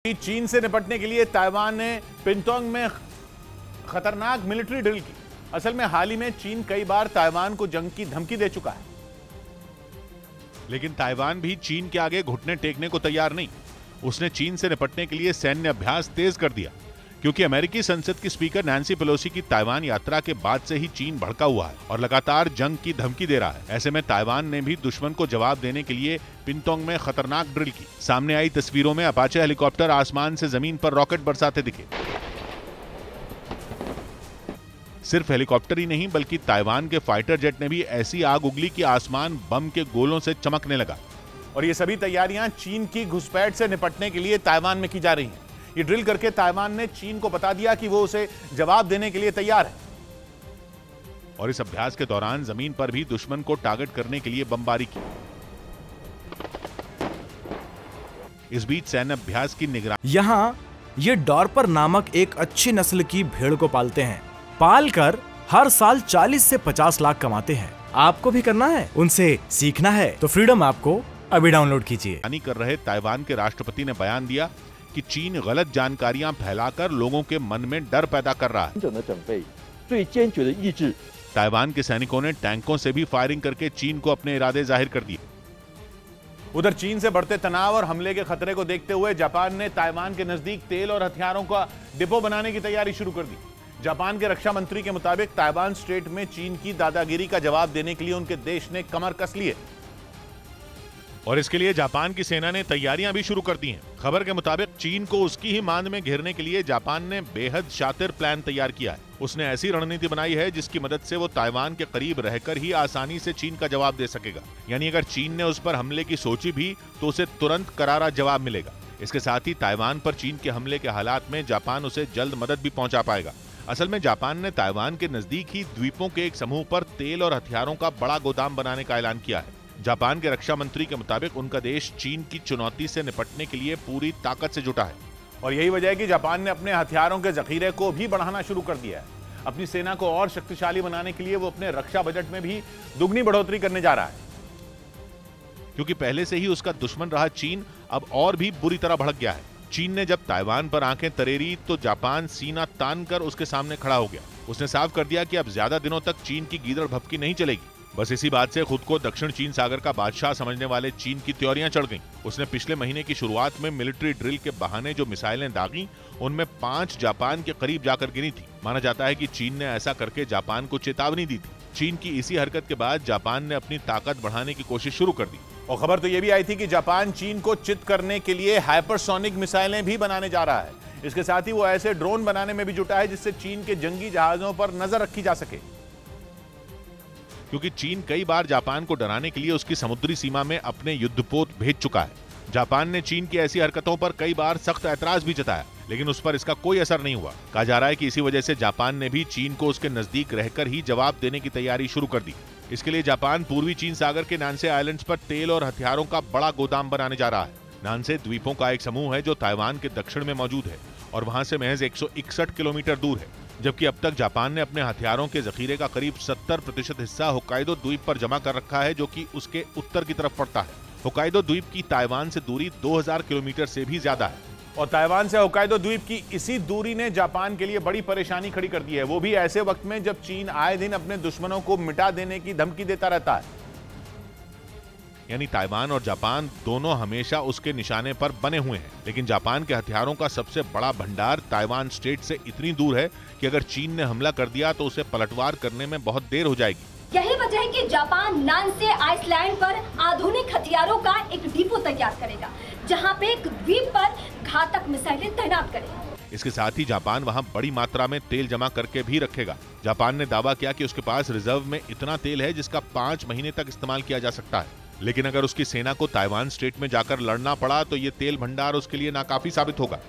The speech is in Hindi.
चीन से निपटने के लिए ताइवान ने पिंगतोंग में खतरनाक मिलिट्री ड्रिल की। असल में हाल ही में चीन कई बार ताइवान को जंग की धमकी दे चुका है, लेकिन ताइवान भी चीन के आगे घुटने टेकने को तैयार नहीं। उसने चीन से निपटने के लिए सैन्य अभ्यास तेज कर दिया, क्योंकि अमेरिकी संसद की स्पीकर नैन्सी पेलोसी की ताइवान यात्रा के बाद से ही चीन भड़का हुआ है और लगातार जंग की धमकी दे रहा है। ऐसे में ताइवान ने भी दुश्मन को जवाब देने के लिए पिंगतोंग में खतरनाक ड्रिल की। सामने आई तस्वीरों में अपाचे हेलीकॉप्टर आसमान से जमीन पर रॉकेट बरसाते दिखे। सिर्फ हेलीकॉप्टर ही नहीं, बल्कि ताइवान के फाइटर जेट ने भी ऐसी आग उगली कि आसमान बम के गोलों से चमकने लगा। और ये सभी तैयारियां चीन की घुसपैठ से निपटने के लिए ताइवान में की जा रही हैं। ये ड्रिल करके ताइवान ने चीन को बता दिया कि वो उसे जवाब देने के लिए तैयार है। और इस अभ्यास के दौरान जमीन पर भी दुश्मन को टारगेट करने के लिए बमबारी की। इस बीच सैन्य अभ्यास की निगरानी। यहाँ ये डॉर्पर नामक एक अच्छी नस्ल की भेड़ को पालते हैं। पालकर हर साल 40 से 50 लाख कमाते हैं। आपको भी करना है, उनसे सीखना है तो फ्रीडम ऐप को अभी डाउनलोड कीजिए। कर रहे ताइवान के राष्ट्रपति ने बयान दिया कि चीन गलत जानकारियां फैलाकर लोगों के मन में डर पैदा कर रहा है। ताइवान के सैनिकों ने टैंकों से भी फायरिंग करके चीन को अपने इरादे जाहिर कर दिए। उधर चीन से बढ़ते तनाव और हमले के खतरे को देखते हुए जापान ने ताइवान के नजदीक तेल और हथियारों का डिपो बनाने की तैयारी शुरू कर दी। जापान के रक्षा मंत्री के मुताबिक ताइवान स्ट्रेट में चीन की दादागिरी का जवाब देने के लिए उनके देश ने कमर कस ली है और इसके लिए जापान की सेना ने तैयारियां भी शुरू कर दी हैं। खबर के मुताबिक चीन को उसकी ही मांद में घेरने के लिए जापान ने बेहद शातिर प्लान तैयार किया है। उसने ऐसी रणनीति बनाई है जिसकी मदद से वो ताइवान के करीब रहकर ही आसानी से चीन का जवाब दे सकेगा। यानी अगर चीन ने उस पर हमले की सोची भी तो उसे तुरंत करारा जवाब मिलेगा। इसके साथ ही ताइवान पर चीन के हमले के हालात में जापान उसे जल्द मदद भी पहुंचा पाएगा। असल में जापान ने ताइवान के नजदीक ही द्वीपों के एक समूह पर तेल और हथियारों का बड़ा गोदाम बनाने का ऐलान किया है। जापान के रक्षा मंत्री के मुताबिक उनका देश चीन की चुनौती से निपटने के लिए पूरी ताकत से जुटा है और यही वजह है कि जापान ने अपने हथियारों के जखीरे को भी बढ़ाना शुरू कर दिया है। अपनी सेना को और शक्तिशाली बनाने के लिए वो अपने रक्षा बजट में भी दुगनी बढ़ोतरी करने जा रहा है, क्योंकि पहले से ही उसका दुश्मन रहा चीन अब और भी बुरी तरह भड़क गया है। चीन ने जब ताइवान पर आंखें तरेरी तो जापान सीना तान कर उसके सामने खड़ा हो गया। उसने साफ कर दिया कि अब ज्यादा दिनों तक चीन की गीदड़ भभकी नहीं चलेगी। बस इसी बात से खुद को दक्षिण चीन सागर का बादशाह समझने वाले चीन की त्योरियां चढ़ गईं। उसने पिछले महीने की शुरुआत में मिलिट्री ड्रिल के बहाने जो मिसाइलें दागी, उनमें 5 जापान के करीब जाकर गिरी थी। माना जाता है कि चीन ने ऐसा करके जापान को चेतावनी दी थी। चीन की इसी हरकत के बाद जापान ने अपनी ताकत बढ़ाने की कोशिश शुरू कर दी और खबर तो यह भी आई थी कि जापान चीन को चित करने के लिए हाइपरसोनिक मिसाइलें भी बनाने जा रहा है। इसके साथ ही वो ऐसे ड्रोन बनाने में भी जुटा है जिससे चीन के जंगी जहाजों पर नजर रखी जा सके, क्योंकि चीन कई बार जापान को डराने के लिए उसकी समुद्री सीमा में अपने युद्धपोत भेज चुका है। जापान ने चीन की ऐसी हरकतों पर कई बार सख्त ऐतराज भी जताया, लेकिन उस पर इसका कोई असर नहीं हुआ। कहा जा रहा है कि इसी वजह से जापान ने भी चीन को उसके नजदीक रहकर ही जवाब देने की तैयारी शुरू कर दी। इसके लिए जापान पूर्वी चीन सागर के नानसे आइलैंड्स पर तेल और हथियारों का बड़ा गोदाम बनाने जा रहा है। नानसे द्वीपों का एक समूह है जो ताइवान के दक्षिण में मौजूद है और वहां से महज 161 किलोमीटर दूर है। जबकि अब तक जापान ने अपने हथियारों के जखीरे का करीब 70% हिस्सा होक्काइडो द्वीप पर जमा कर रखा है, जो कि उसके उत्तर की तरफ पड़ता है। होक्काइडो द्वीप की ताइवान से दूरी 2000 किलोमीटर से भी ज्यादा है और ताइवान से होक्काइडो द्वीप की इसी दूरी ने जापान के लिए बड़ी परेशानी खड़ी कर दी है, वो भी ऐसे वक्त में जब चीन आए दिन अपने दुश्मनों को मिटा देने की धमकी देता रहता है। यानी ताइवान और जापान दोनों हमेशा उसके निशाने पर बने हुए हैं, लेकिन जापान के हथियारों का सबसे बड़ा भंडार ताइवान स्ट्रेट से इतनी दूर है कि अगर चीन ने हमला कर दिया तो उसे पलटवार करने में बहुत देर हो जाएगी। यही वजह है कि जापान नानसे आइसलैंड पर आधुनिक हथियारों का एक डिपो तैयार करेगा, जहां पे एक द्वीप पर घातक मिसाइलें तैनात करेगा। इसके साथ ही जापान वहां बड़ी मात्रा में तेल जमा करके भी रखेगा। जापान ने दावा किया कि उसके पास रिजर्व में इतना तेल है जिसका 5 महीने तक इस्तेमाल किया जा सकता है, लेकिन अगर उसकी सेना को ताइवान स्ट्रेट में जाकर लड़ना पड़ा तो ये तेल भंडार उसके लिए नाकाफी साबित होगा।